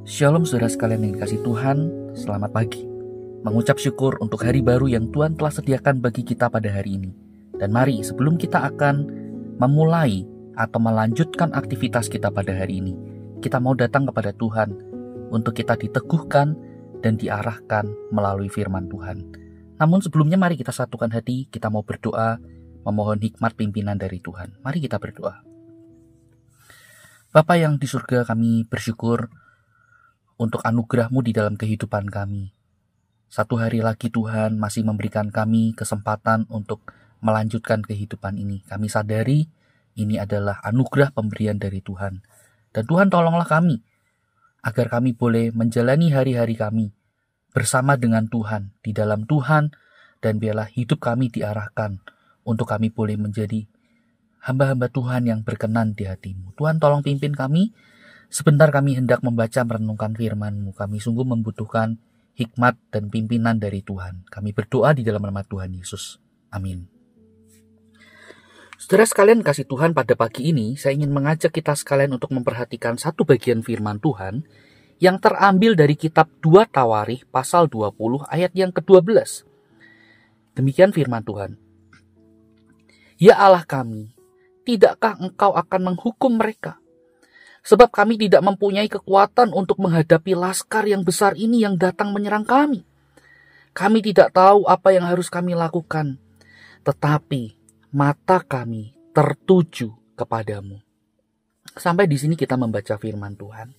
Shalom saudara sekalian yang dikasihi Tuhan, selamat pagi. Mengucap syukur untuk hari baru yang Tuhan telah sediakan bagi kita pada hari ini. Dan mari sebelum kita akan memulai atau melanjutkan aktivitas kita pada hari ini, kita mau datang kepada Tuhan untuk kita diteguhkan dan diarahkan melalui firman Tuhan. Namun sebelumnya mari kita satukan hati, kita mau berdoa, memohon hikmat pimpinan dari Tuhan. Mari kita berdoa. Bapa yang di surga, kami bersyukur untuk anugerah-Mu di dalam kehidupan kami. Satu hari lagi Tuhan masih memberikan kami kesempatan untuk melanjutkan kehidupan ini. Kami sadari ini adalah anugerah pemberian dari Tuhan. Dan Tuhan tolonglah kami, agar kami boleh menjalani hari-hari kami bersama dengan Tuhan, di dalam Tuhan, dan biarlah hidup kami diarahkan untuk kami boleh menjadi hamba-hamba Tuhan yang berkenan di hati-Mu. Tuhan tolong pimpin kami. Sebentar kami hendak membaca merenungkan firman-Mu. Kami sungguh membutuhkan hikmat dan pimpinan dari Tuhan. Kami berdoa di dalam nama Tuhan Yesus. Amin. Saudara sekalian kasih Tuhan, pada pagi ini saya ingin mengajak kita sekalian untuk memperhatikan satu bagian firman Tuhan yang terambil dari kitab 2 Tawarikh pasal 20 ayat yang ke-12. Demikian firman Tuhan. Ya Allah kami, tidakkah Engkau akan menghukum mereka? Sebab kami tidak mempunyai kekuatan untuk menghadapi laskar yang besar ini yang datang menyerang kami. Kami tidak tahu apa yang harus kami lakukan, tetapi mata kami tertuju kepadamu. Sampai di sini kita membaca firman Tuhan.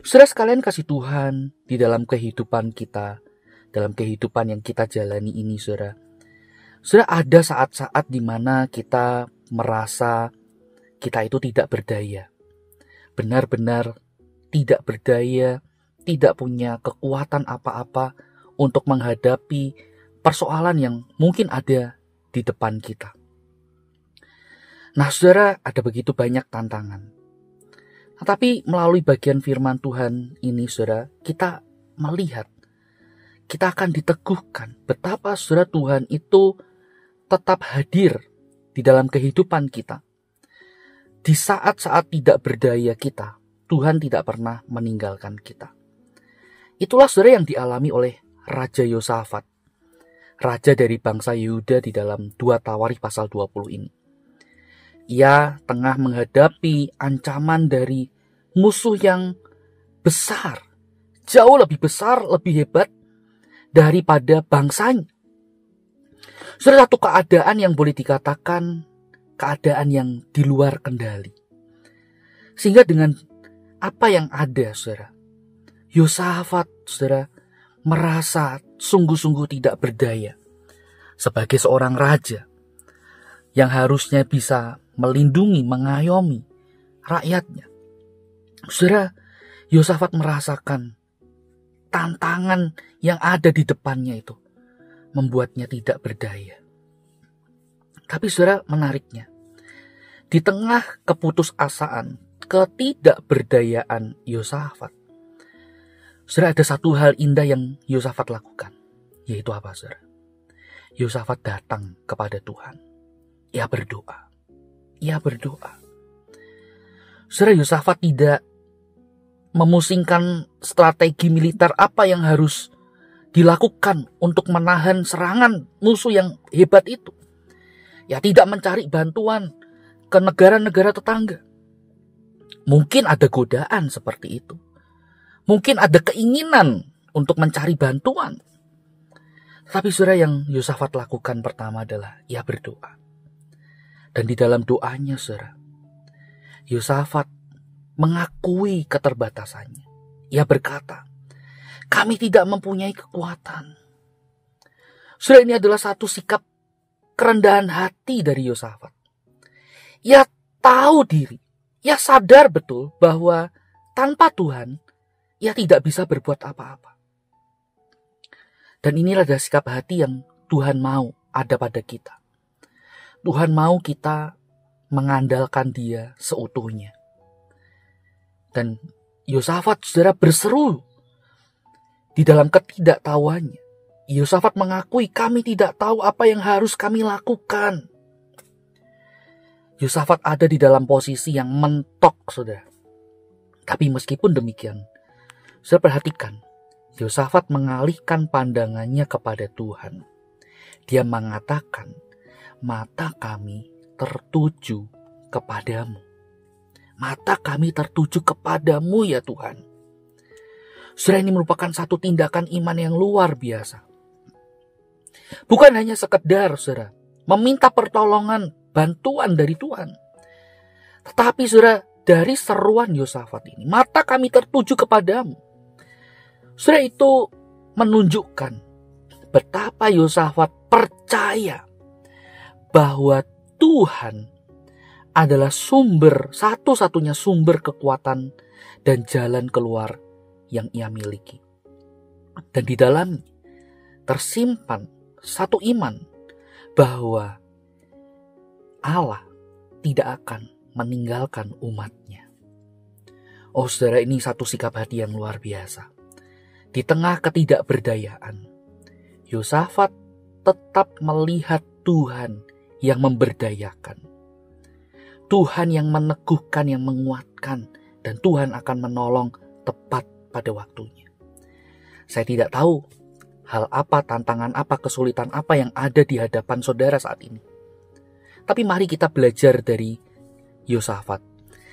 Saudara sekalian kasih Tuhan, di dalam kehidupan kita, dalam kehidupan yang kita jalani ini, saudara, ada saat-saat di mana kita merasa kita itu tidak berdaya. Benar-benar tidak berdaya, tidak punya kekuatan apa-apa untuk menghadapi persoalan yang mungkin ada di depan kita. Nah, saudara, ada begitu banyak tantangan. Tetapi melalui bagian firman Tuhan ini, saudara, kita melihat, kita akan diteguhkan betapa saudara Tuhan itu tetap hadir di dalam kehidupan kita. Di saat-saat tidak berdaya kita, Tuhan tidak pernah meninggalkan kita. Itulah saudara yang dialami oleh Raja Yosafat, raja dari bangsa Yehuda di dalam 2 Tawarikh pasal 20 ini. Ia tengah menghadapi ancaman dari musuh yang besar, jauh lebih besar, lebih hebat daripada bangsanya. Saudara, satu keadaan yang boleh dikatakan keadaan yang di luar kendali. Sehingga dengan apa yang ada, saudara, Yosafat, saudara, merasa sungguh-sungguh tidak berdaya sebagai seorang raja yang harusnya bisa melindungi, mengayomi rakyatnya. Saudara, Yosafat merasakan tantangan yang ada di depannya itu membuatnya tidak berdaya. Tapi saudara, menariknya, di tengah keputusasaan, ketidakberdayaan Yosafat, saudara, ada satu hal indah yang Yosafat lakukan. Yaitu apa, saudara? Yosafat datang kepada Tuhan. Ia berdoa. Saudara, Yosafat tidak memusingkan strategi militer apa yang harus dilakukan untuk menahan serangan musuh yang hebat itu. Ya, tidak mencari bantuan ke negara-negara tetangga. Mungkin ada godaan seperti itu. Mungkin ada keinginan untuk mencari bantuan. Tapi saudara, yang Yosafat lakukan pertama adalah ia berdoa. Dan di dalam doanya, saudara, Yosafat mengakui keterbatasannya. Ia berkata, kami tidak mempunyai kekuatan. Saudara, ini adalah satu sikap kerendahan hati dari Yosafat. Ia tahu diri, ia sadar betul bahwa tanpa Tuhan, ia tidak bisa berbuat apa-apa. Dan inilah adalah sikap hati yang Tuhan mau ada pada kita. Tuhan mau kita mengandalkan Dia seutuhnya. Dan Yosafat, saudara, berseru di dalam ketidaktahuannya. Yosafat mengakui, kami tidak tahu apa yang harus kami lakukan. Yosafat ada di dalam posisi yang mentok, saudara. Tapi meskipun demikian, Saya perhatikan, Yosafat mengalihkan pandangannya kepada Tuhan. Dia mengatakan, mata kami tertuju kepadamu. Mata kami tertuju kepadamu ya Tuhan. Saudara, ini merupakan satu tindakan iman yang luar biasa. Bukan hanya sekedar saudara meminta pertolongan, bantuan dari Tuhan. Tetapi saudara, dari seruan Yosafat ini, mata kami tertuju kepadamu. Saudara, itu menunjukkan betapa Yosafat percaya bahwa Tuhan adalah satu-satunya sumber kekuatan dan jalan keluar yang ia miliki. Dan di dalamnya tersimpan satu iman bahwa Allah tidak akan meninggalkan umatnya. Oh saudara, ini satu sikap hati yang luar biasa. Di tengah ketidakberdayaan, Yosafat tetap melihat Tuhan yang memberdayakan. Tuhan yang meneguhkan, yang menguatkan, dan Tuhan akan menolong tepat pada waktunya. Saya tidak tahu hal apa, tantangan apa, kesulitan apa yang ada di hadapan saudara saat ini. Tapi mari kita belajar dari Yosafat,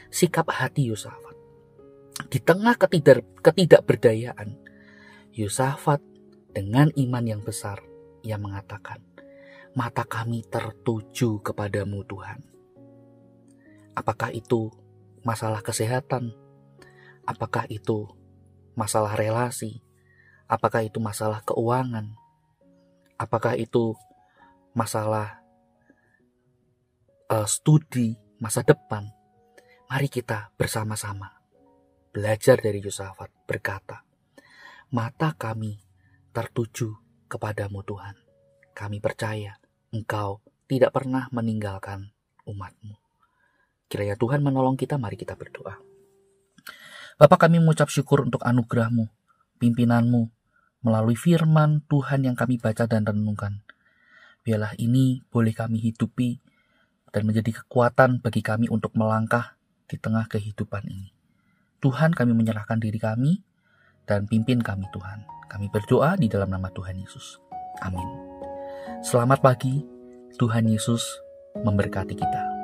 sikap hati Yosafat. Di tengah ketidakberdayaan, Yosafat dengan iman yang besar, ia mengatakan, mata kami tertuju kepadamu Tuhan. Apakah itu masalah kesehatan? Apakah itu masalah relasi? Apakah itu masalah keuangan? Apakah itu masalah studi masa depan? Mari kita bersama-sama belajar dari Yosafat berkata, mata kami tertuju kepadamu Tuhan. Kami percaya Engkau tidak pernah meninggalkan umat-Mu. Kiranya Tuhan menolong kita, mari kita berdoa. Bapa, kami mengucap syukur untuk anugerah-Mu, pimpinan-Mu, melalui firman Tuhan yang kami baca dan renungkan. Biarlah ini boleh kami hidupi dan menjadi kekuatan bagi kami untuk melangkah di tengah kehidupan ini. Tuhan, kami menyerahkan diri kami dan pimpin kami Tuhan. Kami berdoa di dalam nama Tuhan Yesus. Amin. Selamat pagi, Tuhan Yesus memberkati kita.